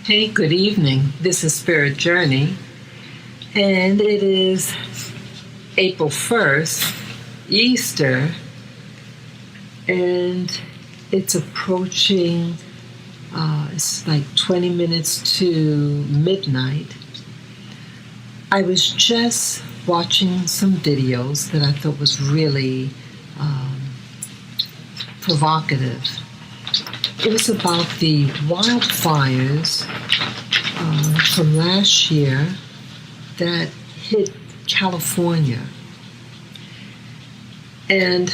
Hey, good evening. This is Spirit Journey, and it is April 1st, Easter, and it's approaching, it's like 20 minutes to midnight. I was just watching some videos that I thought was really provocative. It was about the wildfires from last year that hit California. And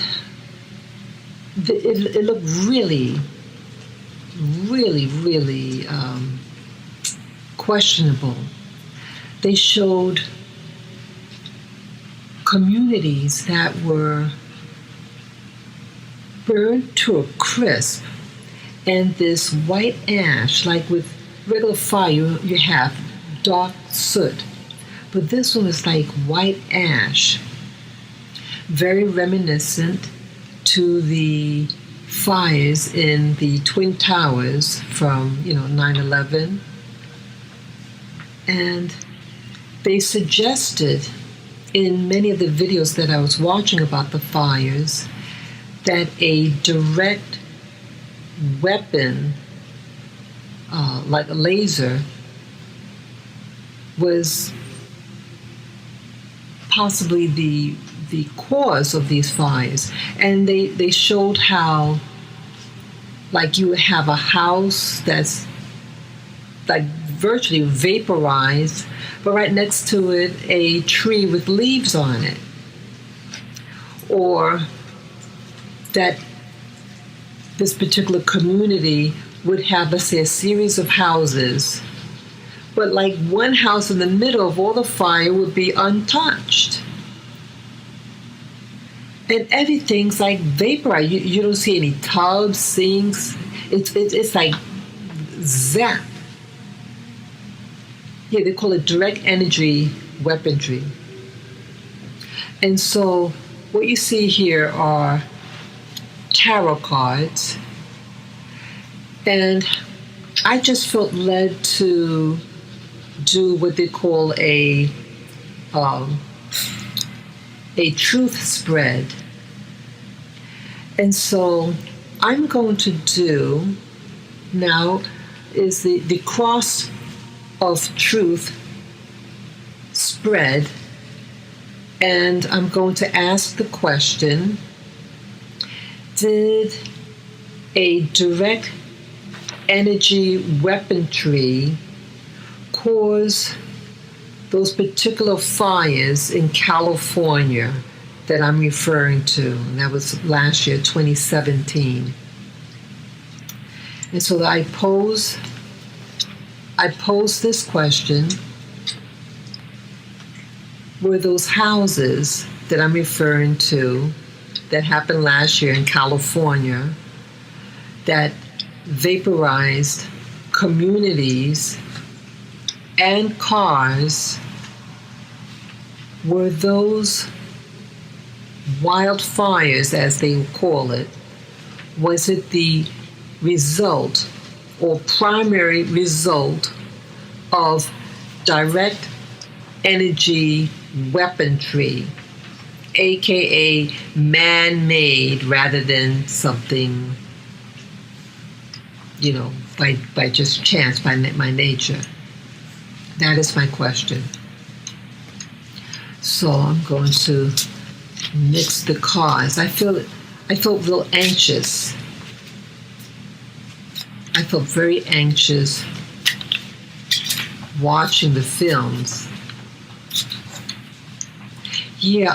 it looked really questionable. They showed communities that were burned to a crisp, and this white ash, like with regular fire, you have dark soot. But this one was like white ash, very reminiscent to the fires in the Twin Towers from, 9/11. And they suggested in many of the videos that I was watching about the fires that a direct weapon, like a laser, was possibly the cause of these fires. And they showed how, like, you would have a house that's like virtually vaporized, but right next to it a tree with leaves on it. Or that this particular community would have, let's say, a series of houses, but like one house in the middle of all the fire would be untouched. And everything's like vaporized. You don't see any tubs, sinks. It's like zap. Yeah, they call it direct energy weaponry. And so what you see here are tarot cards, and I just felt led to do what they call a truth spread. And so I'm going to do now is the cross of truth spread, and I'm going to ask the question: did a direct energy weaponry cause those particular fires in California that I'm referring to? And that was last year, 2017. And so I pose this question: were those houses that I'm referring to that happened last year in California that vaporized communities and cars, were those wildfires, as they call it, was it the result or primary result of direct energy weaponry, aka man-made, rather than something, by just chance, by my nature? That is my question. So I'm going to mix the cards. I felt real anxious. I felt very anxious watching the films. Yeah,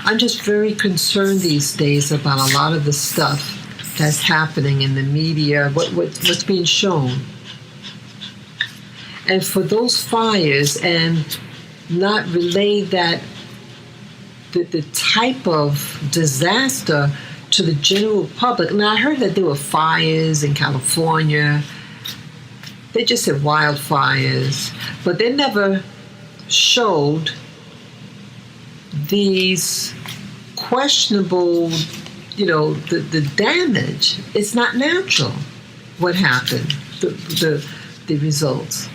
I'm just very concerned these days about a lot of the stuff that's happening in the media, what's being shown. And for those fires, and not relay that the type of disaster to the general public. Now, I heard that there were fires in California. They just said wildfires, but they never showed these questionable, the damage. It's not natural. what happened, the results.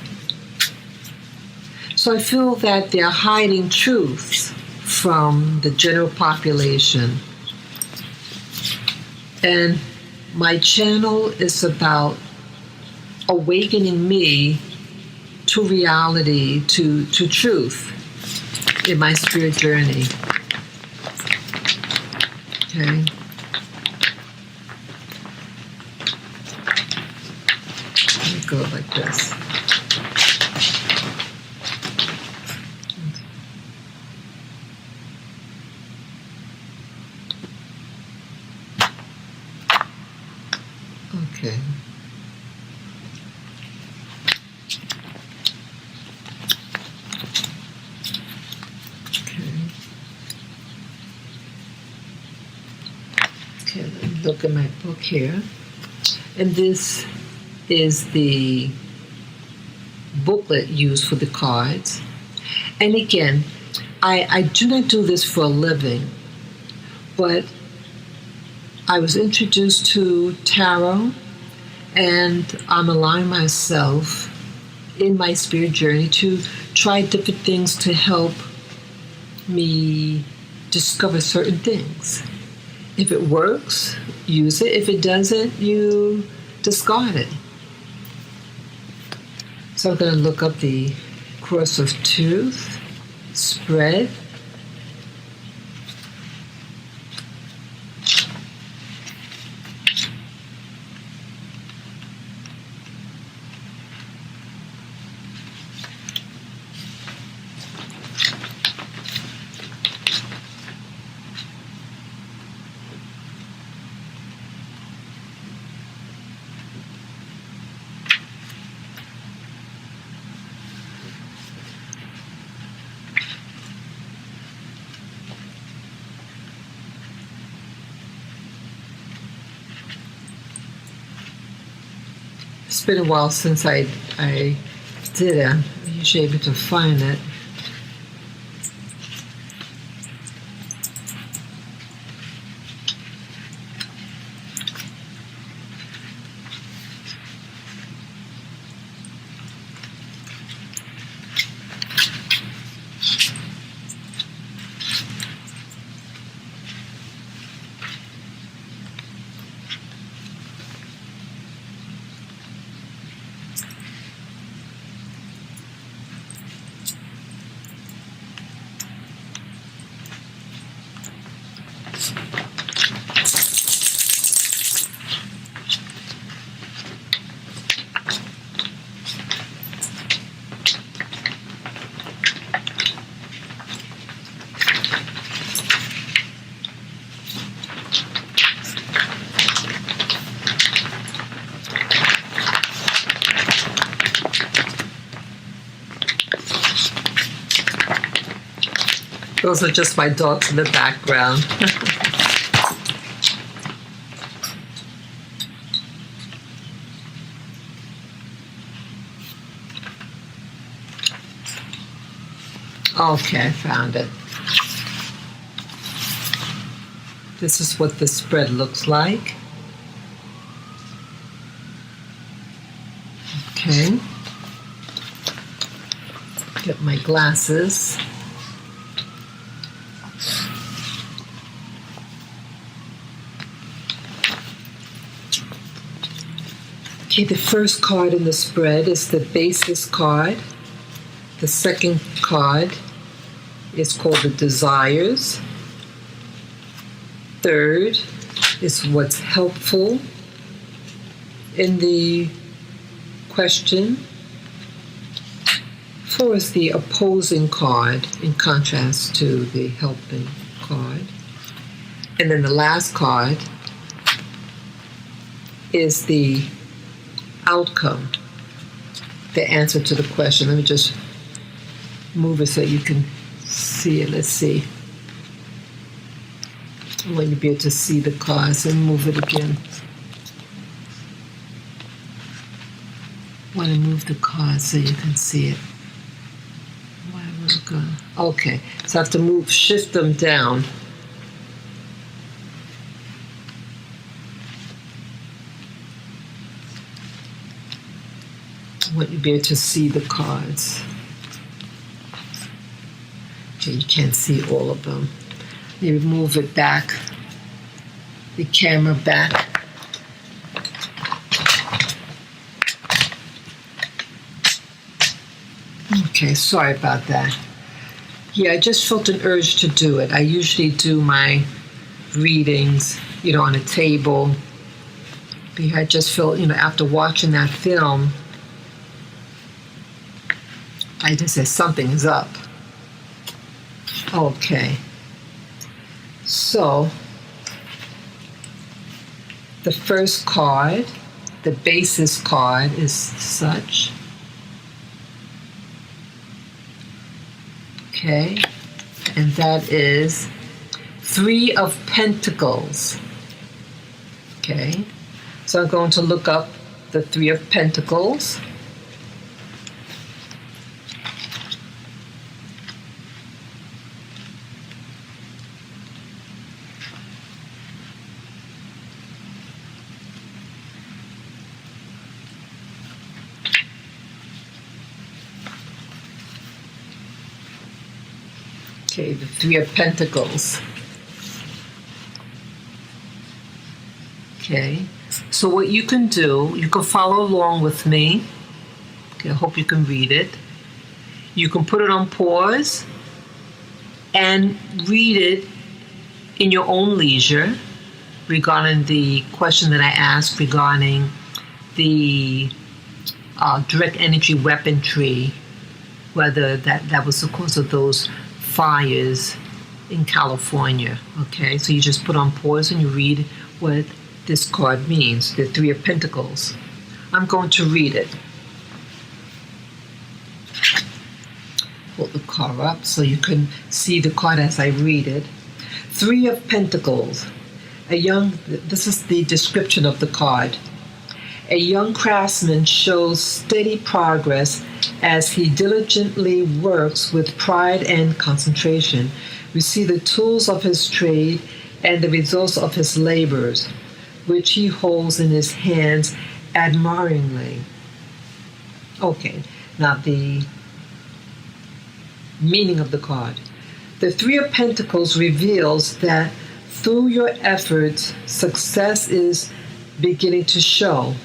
So I feel that they're hiding truths from the general population. And my channel is about awakening me to reality, to truth in my spirit journey. Okay. Let me go like this. Okay. Okay, let me look at my book here. And this is the booklet used for the cards. And again, I do not do this for a living, but I was introduced to tarot, and I'm allowing myself in my spirit journey to try different things to help me discover certain things. If it works, use it. If it doesn't, you discard it. So I'm going to look up the Cross of Truth spread. It's been a while since I did it. I'm usually able to find it. Those are just my dogs in the background. Okay, I found it. This is what the spread looks like. Okay. Get my glasses. Okay, the first card in the spread is the basis card. The second card is called the desires. Third is what's helpful in the question. Four is the opposing card in contrast to the helping card. And then the last card is the outcome, the answer to the question. Let me just move it so you can see it. Let's see. I want you to be able to see the cards and move it again. I want to move the cards so you can see it. Okay, so I have to shift them down. I want you to be able to see the cards. Okay, you can't see all of them. You move it back, the camera back. Okay, sorry about that. Yeah, I just felt an urge to do it. I usually do my readings, on a table. Because I just felt, after watching that film, I just said something is up. Okay. So, the first card, the basis card, is such. Okay. And that is Three of Pentacles. Okay. So I'm going to look up the Three of Pentacles. Okay, the Three of Pentacles. Okay, so what you can do, you can follow along with me. Okay, I hope you can read it. You can put it on pause and read it in your own leisure regarding the question that I asked regarding the direct energy weaponry, whether that was the cause of those fires in California. Okay, so you just put on pause and you read what this card means, the Three of Pentacles. I'm going to read it. Hold the card up so you can see the card as I read it. Three of Pentacles. This is the description of the card. A young craftsman shows steady progress as he diligently works with pride and concentration. We see the tools of his trade and the results of his labors, which he holds in his hands admiringly. Okay, now the meaning of the card. The Three of Pentacles reveals that through your efforts, success is beginning to show.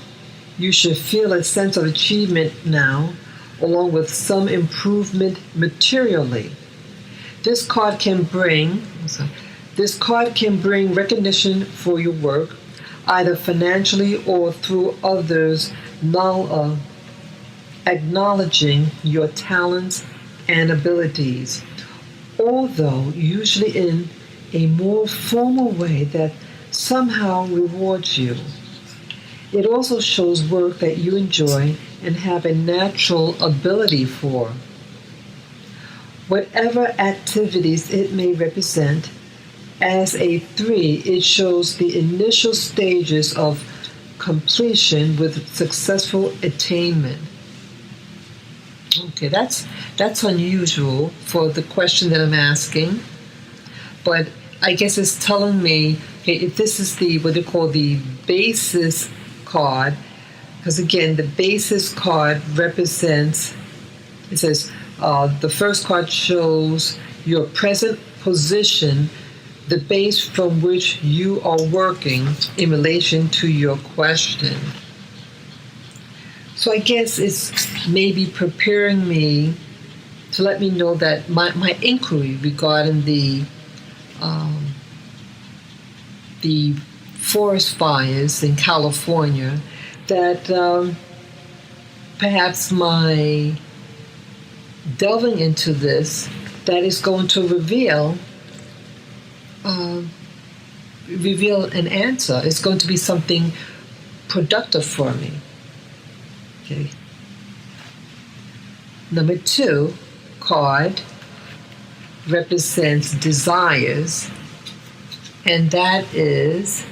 You should feel a sense of achievement now, along with some improvement materially. This card can bring recognition for your work, either financially or through others acknowledging your talents and abilities, although usually in a more formal way that somehow rewards you. It also shows work that you enjoy and have a natural ability for. Whatever activities it may represent, as a 3, it shows the initial stages of completion with successful attainment. Okay, that's unusual for the question that I'm asking, but I guess it's telling me, okay, if this is what they call the basis card, because again, the basis card represents, it says, the first card shows your present position, the base from which you are working in relation to your question. So I guess it's maybe preparing me to let me know that my inquiry regarding the forest fires in California, that perhaps my delving into this, that is going to reveal an answer. It's going to be something productive for me. Okay. Number 2 card represents desires, and that is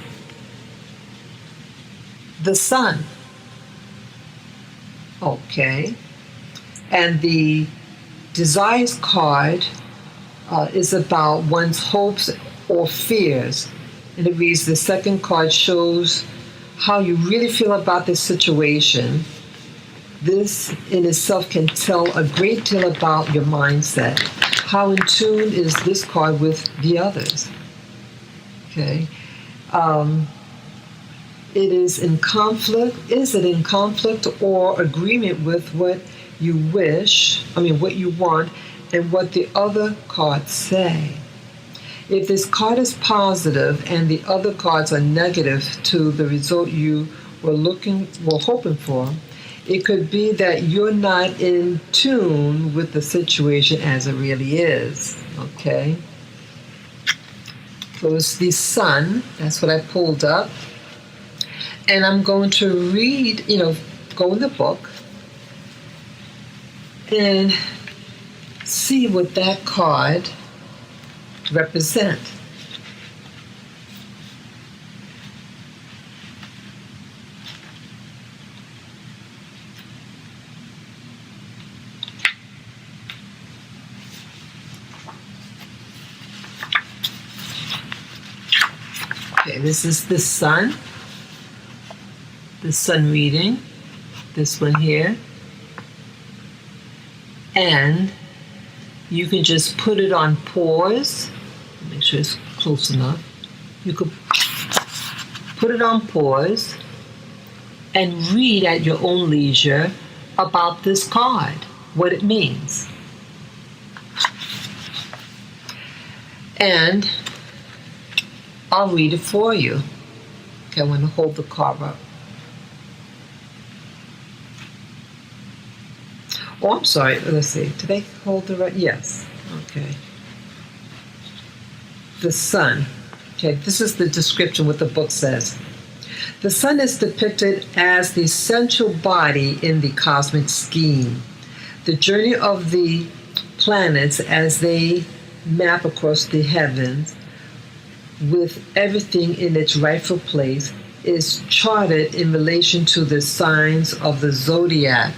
the sun. Okay. And the desires card is about one's hopes or fears. And it reads, the second card shows how you really feel about this situation. This in itself can tell a great deal about your mindset. How in tune is this card with the others? Okay. It is in conflict. Is it in conflict or agreement with what you what you want, and what the other cards say? If this card is positive and the other cards are negative to the result you were hoping for, it could be that you're not in tune with the situation as it really is. Okay? So it's the Sun. That's what I pulled up. And I'm going to read, go in the book and see what that card represents. Okay, this is the Sun. The Sun reading, this one here, and you can just put it on pause. Make sure it's close enough. You could put it on pause and read at your own leisure about this card, what it means. And I'll read it for you. Okay, I'm going to hold the card up. Oh, I'm sorry. Let's see. Did they hold the right? Yes. Okay. The Sun. Okay, this is the description, what the book says. The Sun is depicted as the central body in the cosmic scheme. The journey of the planets as they map across the heavens with everything in its rightful place is charted in relation to the signs of the zodiac.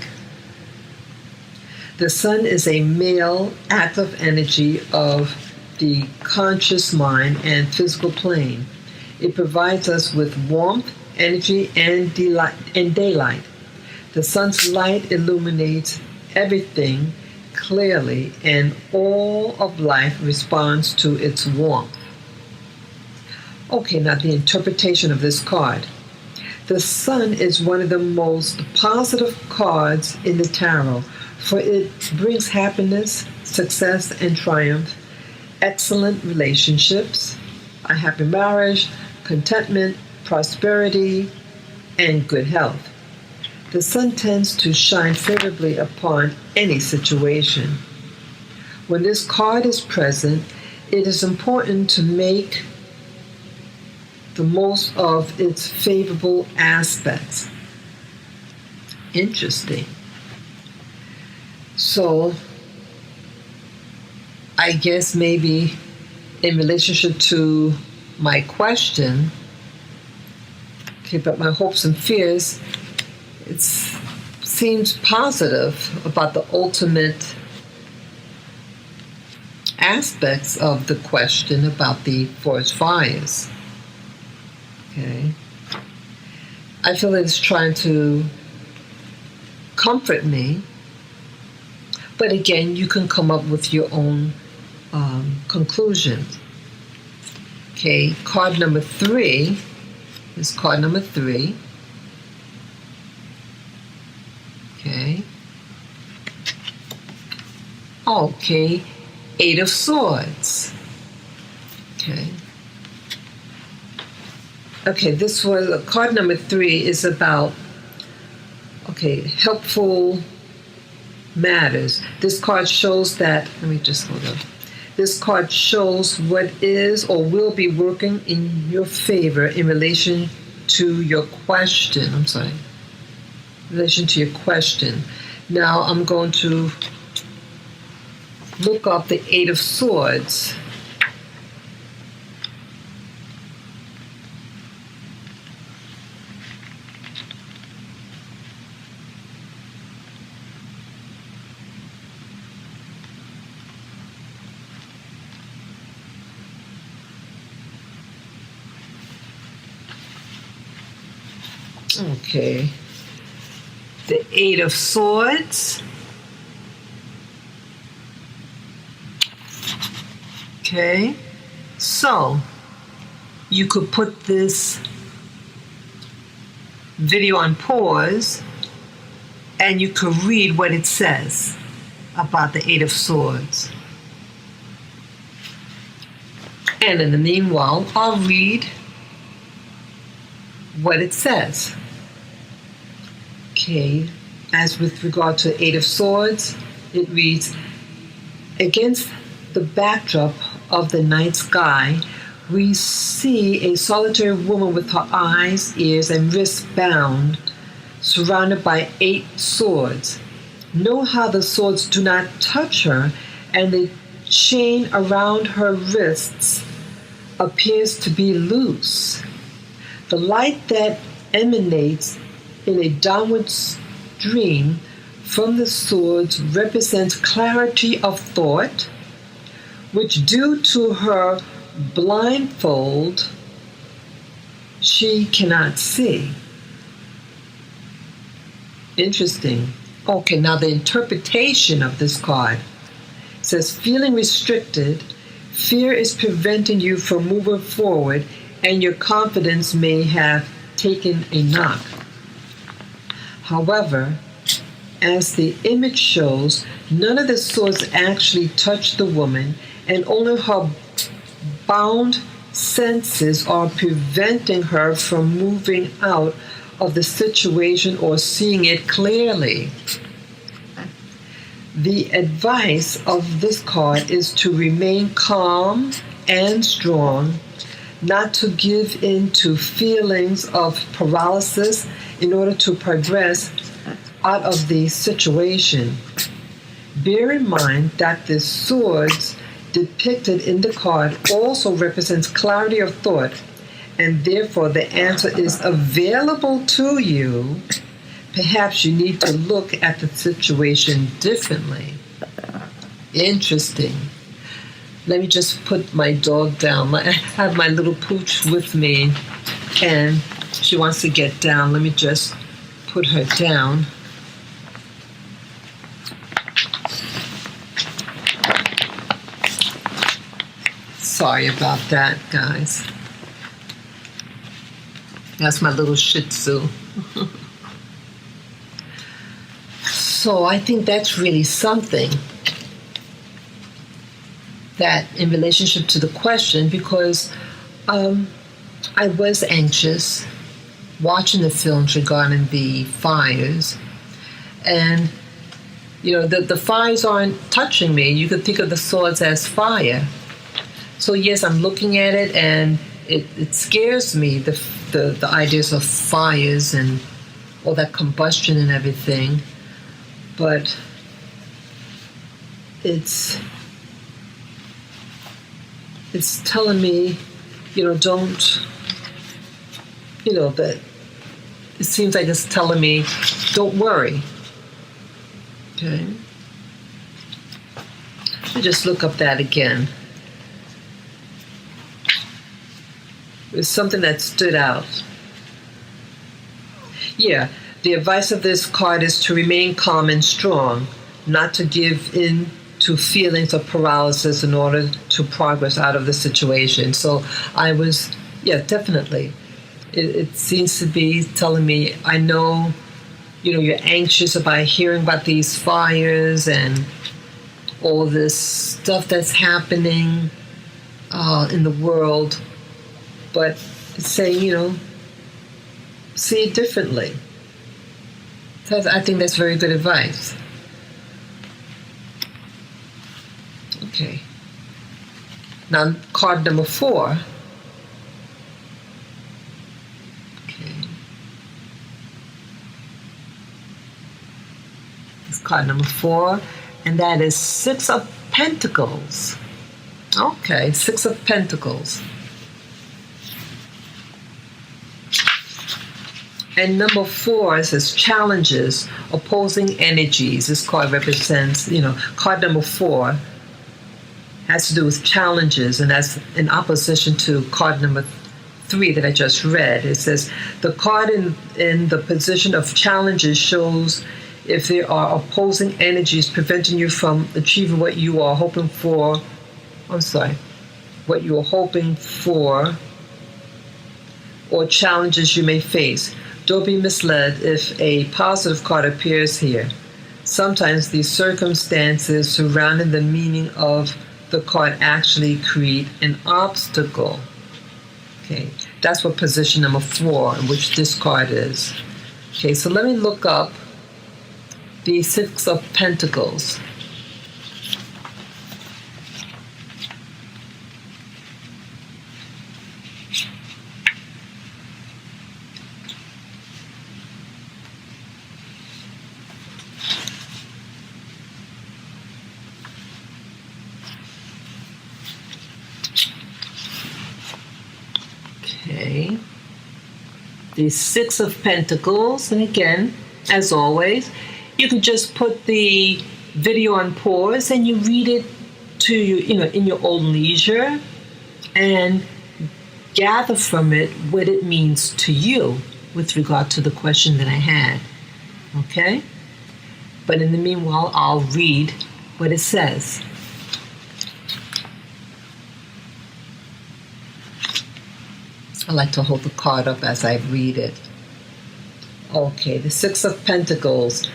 The Sun is a male active energy of the conscious mind and physical plane. It provides us with warmth, energy, and daylight. The Sun's light illuminates everything clearly, and all of life responds to its warmth. Okay, now the interpretation of this card. The Sun is one of the most positive cards in the tarot, for it brings happiness, success, and triumph, excellent relationships, a happy marriage, contentment, prosperity, and good health. The Sun tends to shine favorably upon any situation. When this card is present, it is important to make the most of its favorable aspects. Interesting. So, I guess maybe in relationship to my question, okay, but my hopes and fears, it seems positive about the ultimate aspects of the question about the forest fires. Okay. I feel that it's trying to comfort me. But again, you can come up with your own conclusions. Okay, card number 3 is card number 3. Okay. Okay, 8 of Swords. Okay. Okay, this was card number 3 is about helpful matters. This card shows that, let me just hold up. This card shows what is or will be working in your favor in relation to your question. In relation to your question. Now I'm going to look up the 8 of Swords. Okay. the Eight of Swords. Okay, so you could put this video on pause and you could read what it says about the Eight of Swords. And in the meanwhile, I'll read what it says. Okay, as with regard to Eight of Swords, it reads, against the backdrop of the night sky, we see a solitary woman with her eyes, ears, and wrists bound, surrounded by 8 swords. Note how the swords do not touch her, and the chain around her wrists appears to be loose. The light that emanates in a downward stream from the swords represents clarity of thought, which due to her blindfold, she cannot see. Interesting. Okay, now the interpretation of this card says, feeling restricted, fear is preventing you from moving forward, and your confidence may have taken a knock. However, as the image shows, none of the swords actually touch the woman, and only her bound senses are preventing her from moving out of the situation or seeing it clearly. The advice of this card is to remain calm and strong, not to give in to feelings of paralysis in order to progress out of the situation. Bear in mind that the swords depicted in the card also represents clarity of thought, and therefore the answer is available to you. Perhaps you need to look at the situation differently. Interesting. Let me just put my dog down. I have my little pooch with me, and she wants to get down. Let me just put her down. Sorry about that, guys. That's my little Shih Tzu. So I think that's really something, that in relationship to the question, because I was anxious watching the films regarding the fires, and the fires aren't touching me. You could think of the swords as fire. So yes, I'm looking at it, and it scares me, the ideas of fires and all that combustion and everything. But it's telling me, don't, that it seems like it's telling me, don't worry. Okay. Let me just look up that again. It's something that stood out. Yeah. The advice of this card is to remain calm and strong, not to give in to feelings of paralysis in order to progress out of the situation. So I was, definitely. It seems to be telling me, I know, you're anxious about hearing about these fires and all this stuff that's happening in the world, but it's saying, see it differently. I think that's very good advice. Okay. Now, card number 4. Okay. It's card number 4, and that is Six of Pentacles. Okay, Six of Pentacles. And number 4 says challenges, opposing energies. This card represents, card number 4 has to do with challenges, and that's in opposition to card number 3 that I just read. It says the card in the position of challenges shows if there are opposing energies preventing you from achieving what you are hoping for. What you are hoping for, or challenges you may face. Don't be misled if a positive card appears here. Sometimes the circumstances surrounding the meaning of the card actually create an obstacle. Okay, that's what position number 4, in which this card is. Okay, so let me look up the Six of Pentacles. Okay, the Six of Pentacles, and again, as always, you can just put the video on pause and you read it to you, in your own leisure, and gather from it what it means to you with regard to the question that I had. Okay, but in the meanwhile, I'll read what it says. I like to hold the card up as I read it. Okay, the Six of Pentacles.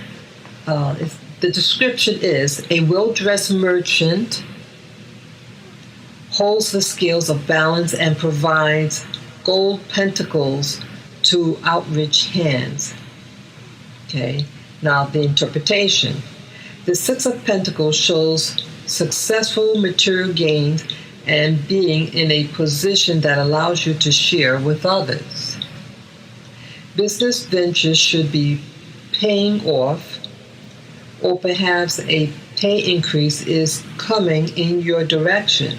The description is a well-dressed merchant holds the scales of balance and provides gold pentacles to outrich hands. Okay, now the interpretation. The Six of Pentacles shows successful material gains and being in a position that allows you to share with others. Business ventures should be paying off, or perhaps a pay increase is coming in your direction.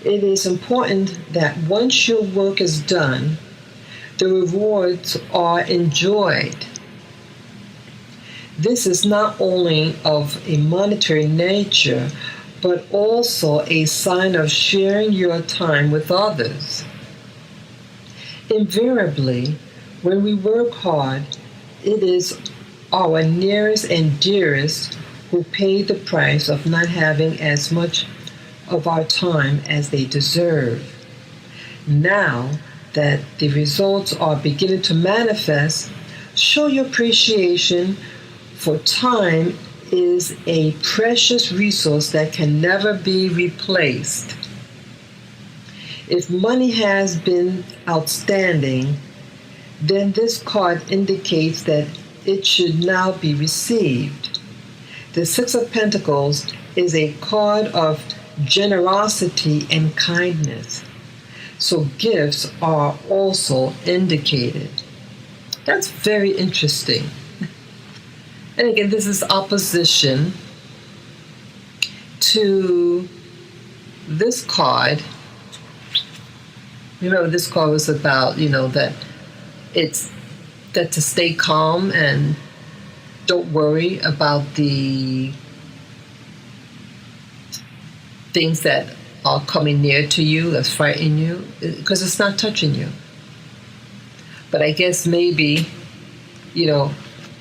It is important that once your work is done, the rewards are enjoyed. This is not only of a monetary nature, but also a sign of sharing your time with others. Invariably, when we work hard, it is our nearest and dearest who pay the price of not having as much of our time as they deserve. Now that the results are beginning to manifest, show your appreciation, for time is a precious resource that can never be replaced. If money has been outstanding, then this card indicates that it should now be received. The Six of Pentacles is a card of generosity and kindness, so gifts are also indicated. That's very interesting. And again, this is opposition to this card. Remember, this card was about, that to stay calm and don't worry about the things that are coming near to you, that's frightening you, because it's not touching you. But I guess maybe,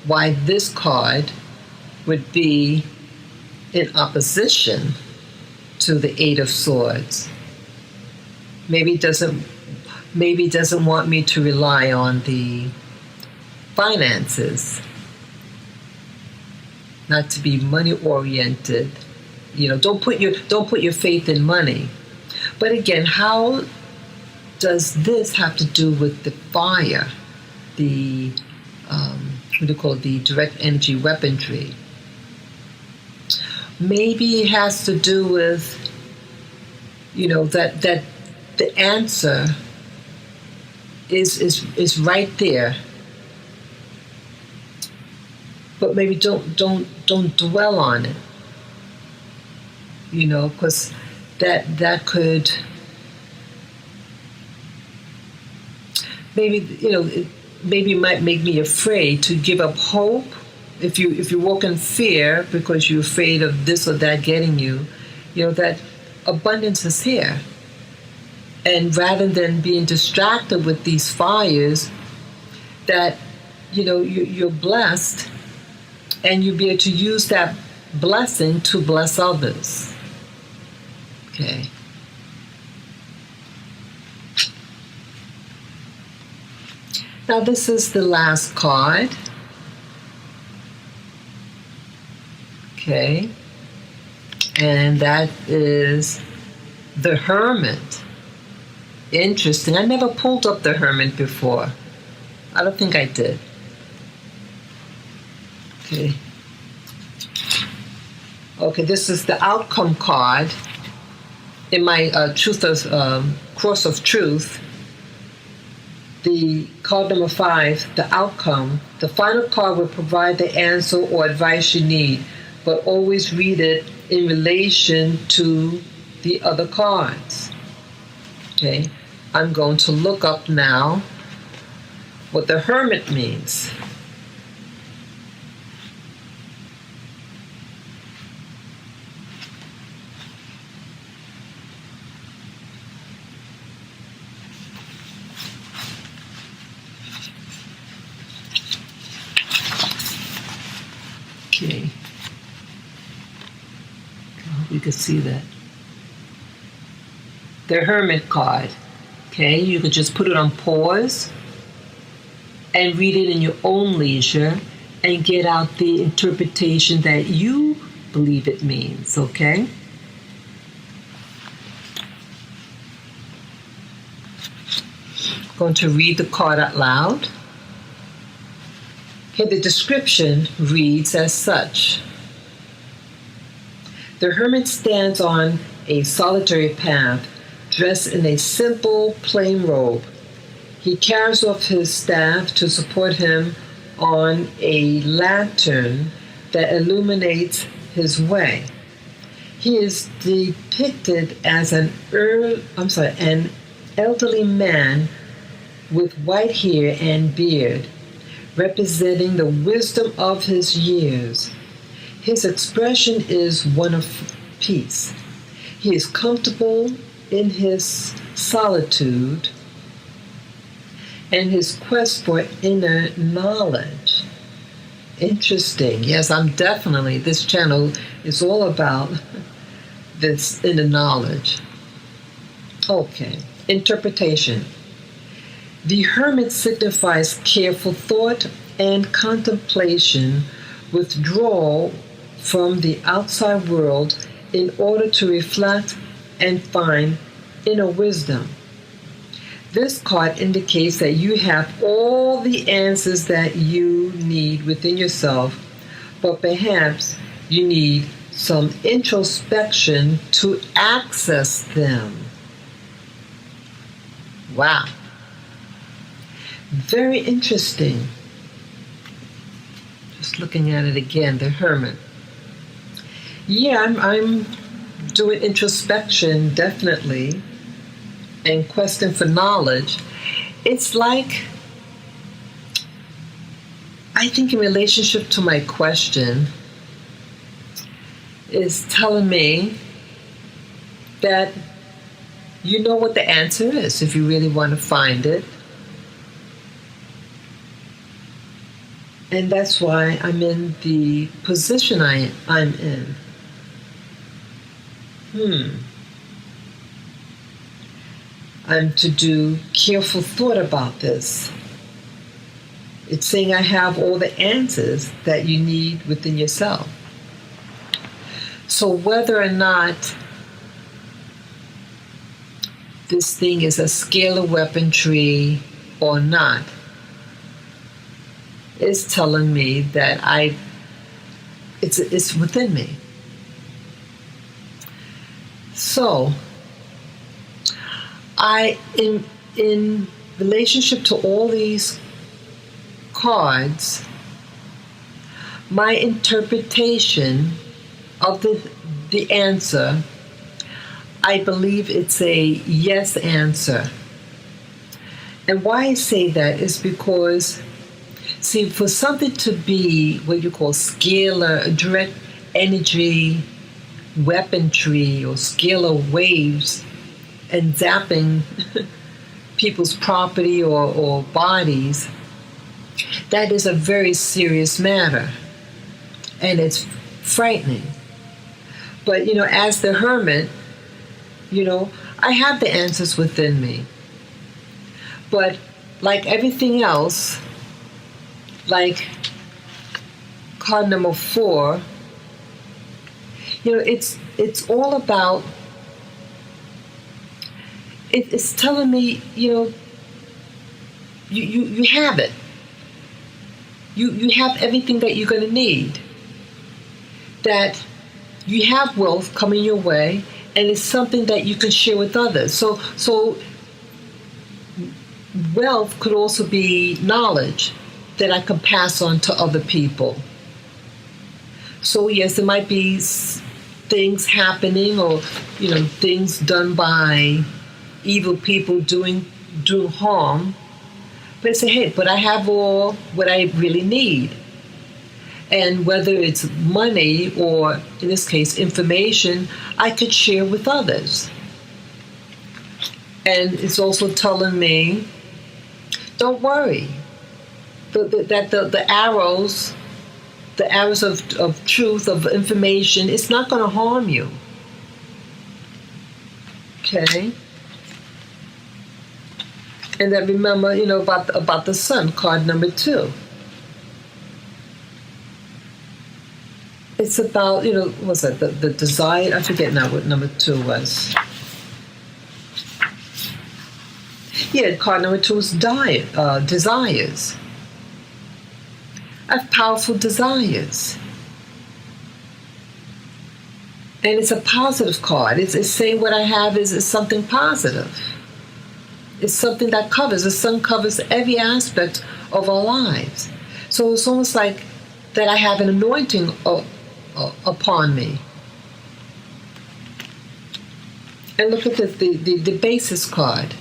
why this card would be in opposition to the Eight of Swords. Maybe doesn't want me to rely on the finances, not to be money oriented. Don't put your faith in money. But again, how does this have to do with the fire, the the direct energy weaponry? Maybe it has to do with, that the answer is right there. But maybe don't dwell on it. Because that could maybe maybe it might make me afraid to give up hope. If you walk in fear because you're afraid of this or that getting you, that abundance is here. And rather than being distracted with these fires, that, you're blessed, and you'll be able to use that blessing to bless others. Okay. Now this is the last card. Okay. And that is the Hermit. Interesting. I never pulled up the Hermit before. I don't think I did. Okay. Okay, this is the outcome card in my Cross of Truth. The card number 5, the outcome. The final card will provide the answer or advice you need, but always read it in relation to the other cards. Okay, I'm going to look up now what the Hermit means. Okay. I hope you can see that. The Hermit card. Okay, you could just put it on pause and read it in your own leisure and get out the interpretation that you believe it means, okay? I'm going to read the card out loud. Okay, the description reads as such. The Hermit stands on a solitary path, dressed in a simple, plain robe. He carries off his staff to support him on a lantern that illuminates his way. He is depicted as an elderly man with white hair and beard, representing the wisdom of his years. His expression is one of peace. He is comfortable in his solitude and his quest for inner knowledge. Interesting. Yes, this channel is all about this inner knowledge. Okay, interpretation. The Hermit signifies careful thought and contemplation, withdrawal from the outside world in order to reflect and find inner wisdom. This card indicates that you have all the answers that you need within yourself, but perhaps you need some introspection to access them. Wow. Very interesting. Just looking at it again, the Hermit. Yeah, I'm doing introspection, definitely, and questing for knowledge. It's like, I think in relationship to my question, is telling me that you know what the answer is if you really want to find it. And that's why I'm in the position I'm in. I'm to do careful thought about this. It's saying I have all the answers that you need within yourself. So whether or not this thing is a scalar weaponry or not, is telling me that it's within me. So, in relationship to all these cards, my interpretation of the answer, I believe it's a yes answer. And why I say that is because, see, for something to be what you call scalar, direct energy, weaponry, or scalar waves, and zapping people's property or bodies, that is a very serious matter. And it's frightening. But, as the Hermit, I have the answers within me. But like everything else, like card number 4, it's all about, it's telling me, you have it. You have everything that you're going to need. That you have wealth coming your way, and it's something that you can share with others. So wealth could also be knowledge that I can pass on to other people. So yes, there might be things happening, or things done by evil people doing harm. But I say, hey, but I have all what I really need. And whether it's money or, in this case, information, I could share with others. And it's also telling me, don't worry, that the arrows of truth, of information, it's not going to harm you. Okay? And then remember, about the sun, card number 2. It's about, what's that, the desire? I forget now what number 2 was. Yeah, card number 2 is desires. I have powerful desires. And it's a positive card. It's saying what I have is something positive. It's something that covers. The sun covers every aspect of our lives. So it's almost like that I have an anointing upon me. And look at the basis card.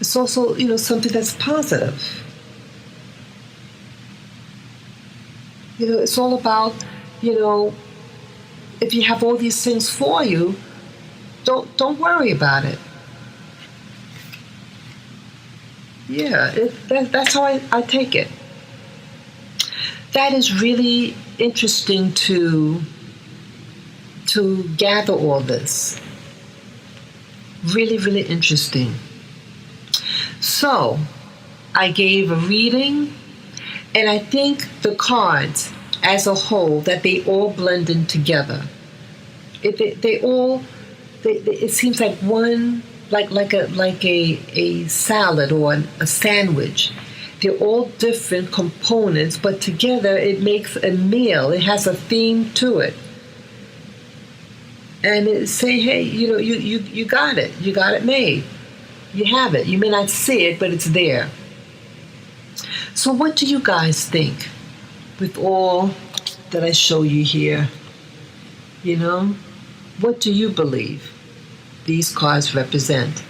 It's also, something that's positive. It's all about, if you have all these things for you, don't worry about it. Yeah, that's how I take it. That is really interesting to gather all this. Really, really interesting. So, I gave a reading, and I think the cards as a whole, that they all blend in together. It seems like one, like a salad or a sandwich. They're all different components, but together it makes a meal. It has a theme to it. And it's saying, hey, you got it. You got it made. You have it. You may not see it, but it's there. So what do you guys think with all that I show you here? What do you believe these cards represent?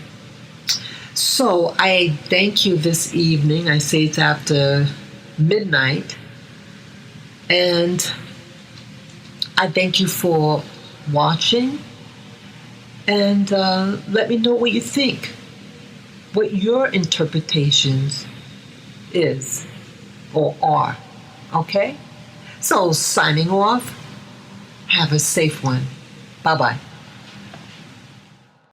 So I thank you this evening. I say it's after midnight. And I thank you for watching. And let me know what you think. What your interpretations is or are. Okay? So signing off. Have a safe one. Bye-bye.